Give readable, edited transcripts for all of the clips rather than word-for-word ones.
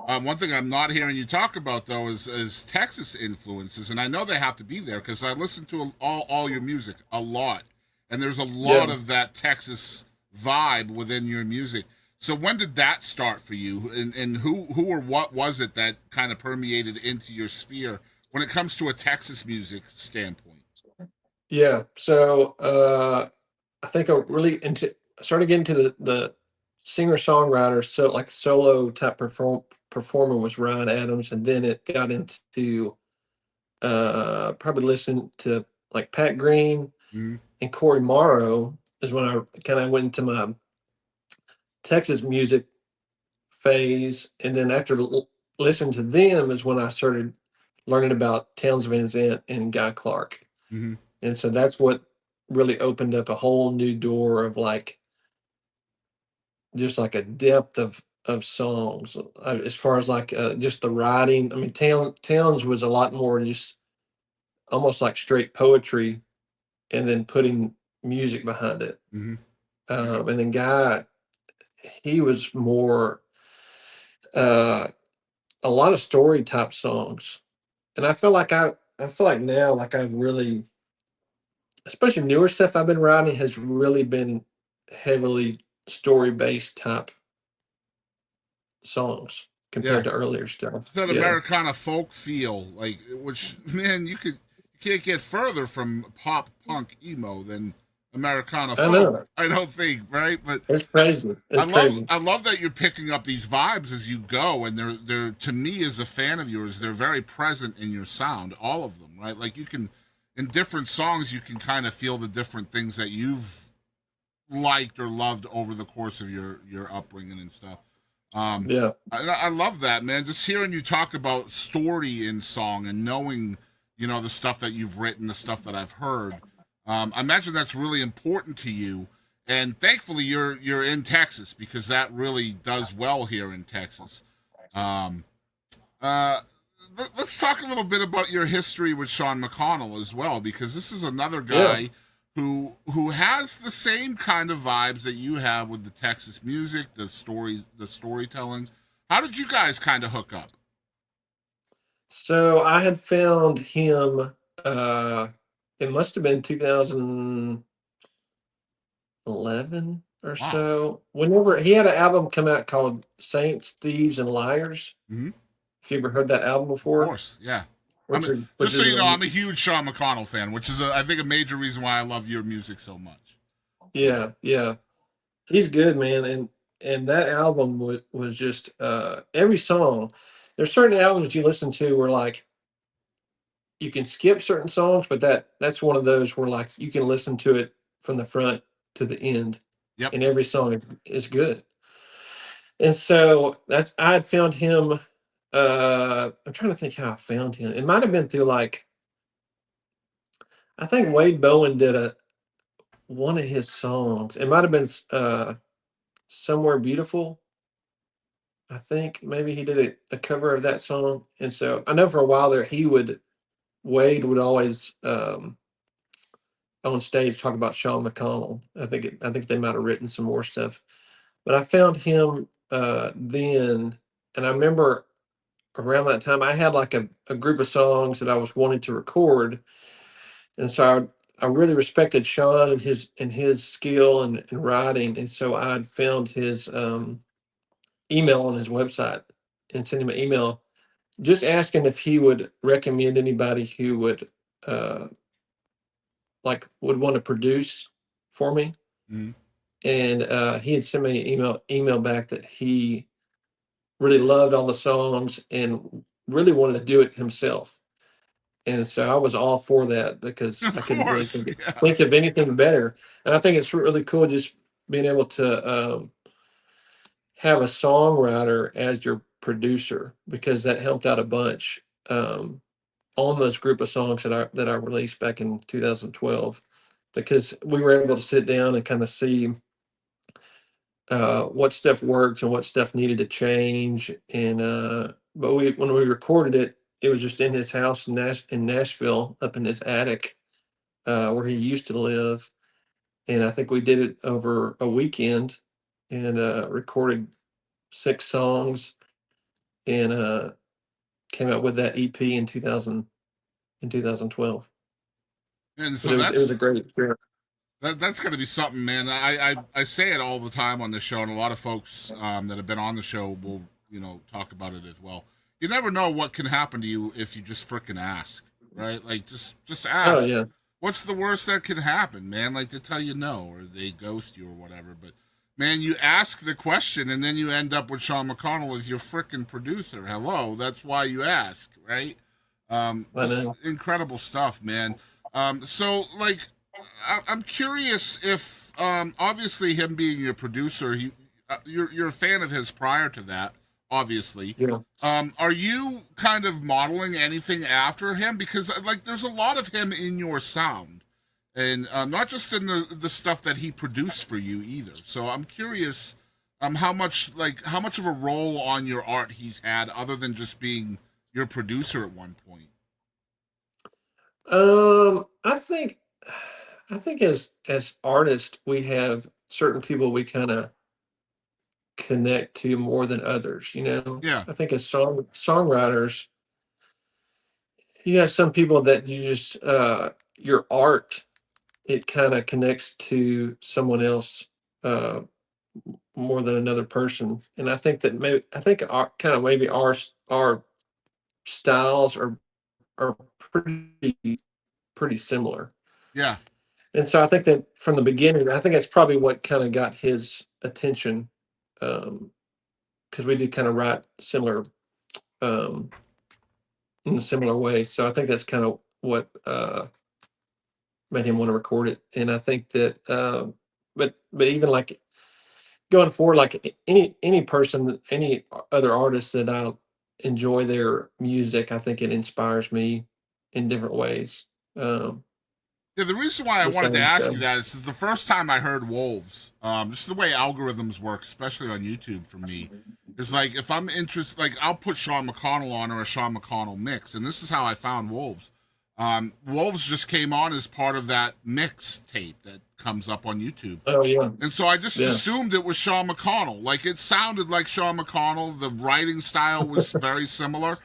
One thing I'm not hearing you talk about though is Texas influences, and I know they have to be there because I listen to all your music a lot, and there's a lot Yeah. of that Texas vibe within your music. So when did that start for you, and who or what was it that kind of permeated into your sphere when it comes to a Texas music standpoint? Yeah. So I think I started getting to the singer songwriter, so like solo type performer was Ryan Adams, and then it got into probably listening to like Pat Green Mm-hmm. and Corey Morrow is when I kind of went into my Texas music phase, and then after listening to them is when I started learning about Towns Van Zandt and Guy Clark, Mm-hmm. and so that's what really opened up a whole new door of like just like a depth of songs as far as like just the writing. I mean, Towns was a lot more just almost like straight poetry, and then putting music behind it. Mm-hmm. And then Guy, he was more uh, a lot of story type songs, and I feel like now like I've really, especially newer stuff I've been writing has really been heavily story based type songs Yeah, compared to earlier stuff. that Yeah. Americana folk feel, like, which, man, you can't get further from pop punk emo than Americana I folk. know. I don't think, right? But It's crazy. It's crazy. I love that you're picking up these vibes as you go, and they're to me as a fan of yours, they're very present in your sound, all of them, right? Like you can, in different songs, you can kind of feel the different things that you've liked or loved over the course of your upbringing and stuff. Yeah. I love that, man. Just hearing you talk about story in song and knowing, the stuff that you've written, the stuff that I've heard. I imagine that's really important to you. And thankfully, you're in Texas because that really does well here in Texas. Um, uh, let's talk a little bit about your history with Sean McConnell as well, because this is another Yeah. guy who has the same kind of vibes that you have with the Texas music, the storytelling. How did you guys kind of hook up? So I had found him uh it must have been 2011 or Wow. so. Whenever he had an album come out called Saints, Thieves and Liars. Mm-hmm. If you ever heard that album Of before, course, yeah. which is which Just so is you know, I'm a huge Sean McConnell fan, which is I think a major reason why I love your music so much. yeah, yeah. He's good, man, and that album was just every song. There's certain albums you listen to where like you can skip certain songs, but that's one of those where like you can listen to it from the front to the end, Yep. and every song is good. And so that's I had found him. I'm trying to think how I found him. It might have been through like I think Wade Bowen did a one of his songs. It might have been Somewhere Beautiful. I think maybe he did a cover of that song. And so I know for a while there Wade would always on stage talk about Sean McConnell. I think they might have written some more stuff. But I found him then, and I remember around that time I had like a group of songs that I was wanting to record, and so I really respected Sean and his skill and writing, and so I had found his email on his website and sent him an email just asking if he would recommend anybody who would uh, like would want to produce for me. Mm-hmm. And he had sent me an email back that he really loved all the songs and really wanted to do it himself. And so I was all for that because I Of couldn't really course, yeah. think of anything better. And I think it's really cool just being able to have a songwriter as your producer because that helped out a bunch on those group of songs that I released back in 2012 because we were able to sit down and kind of see what stuff worked and what stuff needed to change. And but we when we recorded it, it was just in his house in Nashville, up in his attic where he used to live. And I think we did it over a weekend and recorded 6 songs. and came out with that EP in 2012. And But so it was a great experience. that's going to be something, man. I say it all the time on this show, and a lot of folks that have been on the show will talk about it as well. You never know what can happen to you if you just frickin' ask, right? Like just Oh ask. yeah, What's the worst that can happen, man? Like they tell you no, or they ghost you, or whatever. But man, you ask the question, and then you end up with Sean McConnell as your frickin' producer. Hello, that's why you ask, right? I Just know. incredible stuff, man. So like I'm curious if obviously him being your producer, you're a fan of his prior to that, obviously. Yeah. Are you kind of modeling anything after him? Because like there's a lot of him in your sound, and not just in the stuff that he produced for you either. So I'm curious, how much of a role on your art he's had, other than just being your producer at one point. I think as artists, we have certain people we kind of connect to more than others. Yeah, I think as songwriters, you have some people that you just your art, it kind of connects to someone else uh, more than another person, and I think that maybe I think our kind of maybe our styles are pretty similar. yeah. And so I think that from the beginning, I think that's probably what kind of got his attention, because we do kind of write similar, um, in a similar way. So I think that's kind of what made him want to record it. And I think that, but even like going forward, like any person, any other artist that I enjoy their music, I think it inspires me in different ways. Um, Yeah, the reason why I the wanted to same. ask you So that is the first time I heard Wolves, just the way algorithms work, especially on YouTube for me, is like if I'm interested, like I'll put Sean McConnell on or a Sean McConnell mix, and this is how I found Wolves. Wolves just came on as part of that mix tape that comes up on YouTube. oh yeah, And so I just yeah. assumed it was Sean McConnell. Like it sounded like Sean McConnell. The writing style was very similar.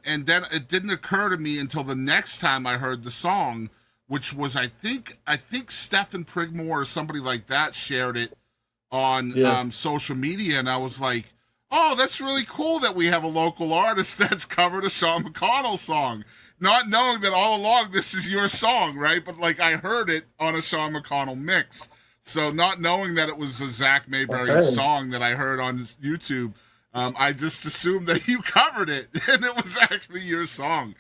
And then it didn't occur to me until the next time I heard the song, which was I think Stephen Prigmore or somebody like that shared it on Yeah. social media, and I was like, "Oh, that's really cool that we have a local artist that's covered a Sean McConnell song." Not knowing that all along this is your song, right? But like I heard it on a Sean McConnell mix, so not knowing that it was a Zach Maberry Okay. song that I heard on YouTube, I just assumed that you covered it, and it was actually your song.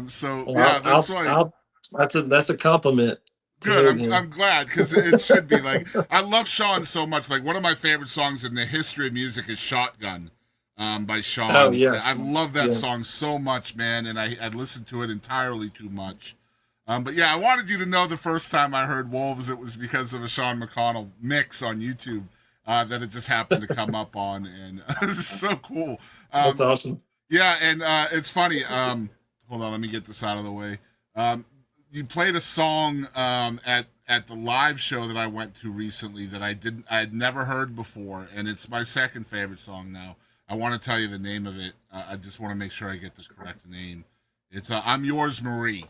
So Well, yeah, that's why. that's a compliment to Good. hear I'm then. glad because it should be like I love Sean so much. Like one of my favorite songs in the history of music is "Shotgun" by Oh, Sean. I yes. love that Yeah. song so much, man, and I listened to it entirely too much. But yeah, I wanted you to know the first time I heard Wolves, it was because of a Sean McConnell mix on YouTube that it just happened to come up on, and it's so cool. That's Um, awesome. yeah, and it's funny. Hold on, let me get this out of the way. You played a song at the live show that I went to recently that I had never heard before, and it's my second favorite song now. I want to tell you the name of it. I just want to make sure I get the correct name. It's "I'm Yours, Marie."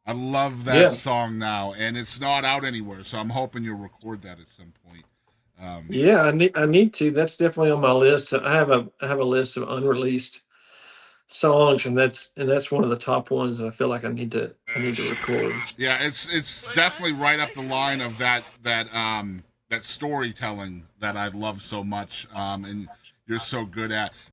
I love that Yeah. song now, and it's not out anywhere, so I'm hoping you'll record that at some point. Um, Yeah, I need to. That's definitely on my list. So I have a list of unreleased songs, and that's one of the top ones that I feel like I need to record. Yeah, it's definitely right up the line of that storytelling that I love so much, and you're so good at.